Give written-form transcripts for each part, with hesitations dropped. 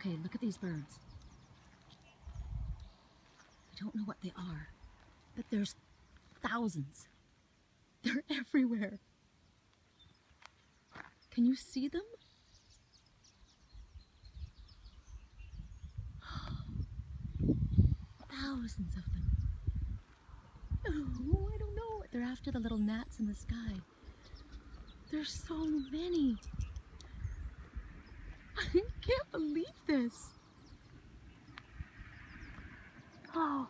Okay, look at these birds. I don't know what they are, but there's thousands. They're everywhere. Can you see them? Thousands of them. Oh, I don't know. They're after the little gnats in the sky. There's so many. I can't believe this. Oh.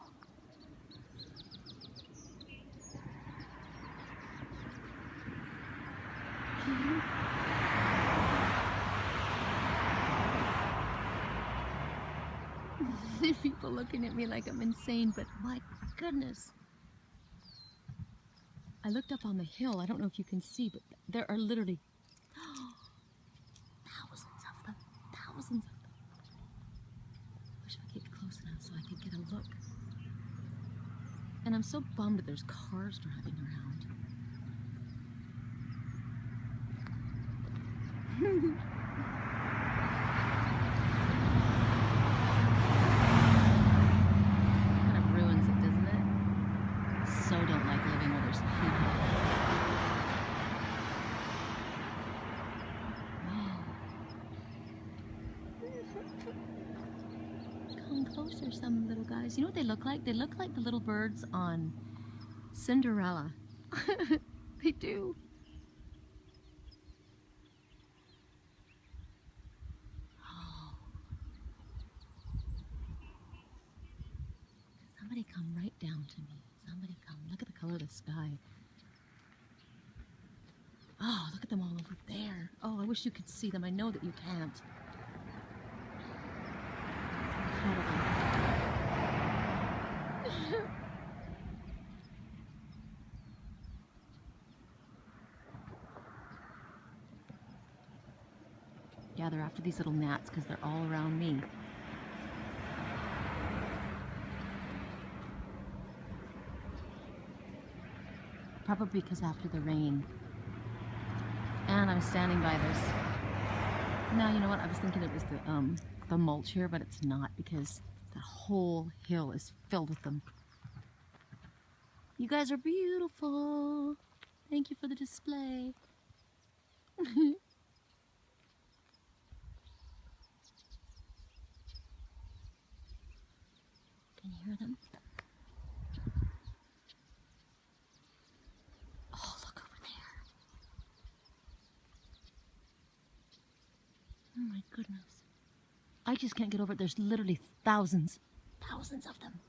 People looking at me like I'm insane, but my goodness. I looked up on the hill. I don't know if you can see, but there are literally thousands of them. Thousands of them. I wish I could get close enough so I could get a look. And I'm so bummed that there's cars driving around. Kind of ruins it, doesn't it? So don't like living where there's people. Come closer, some little guys. You know what they look like? They look like the little birds on Cinderella. They do. Oh. Somebody come right down to me. Somebody come. Look at the color of the sky. Oh, look at them all over there. Oh, I wish you could see them. I know that you can't. Incredible. Yeah, they're after these little gnats because they're all around me. Probably because after the rain. And I'm standing by this. Now, you know what? I was thinking it was the mulch here, but it's not because the whole hill is filled with them. You guys are beautiful. Thank you for the display. Can you hear them? Oh, look over there. Oh my goodness. I just can't get over it. There's literally thousands of them.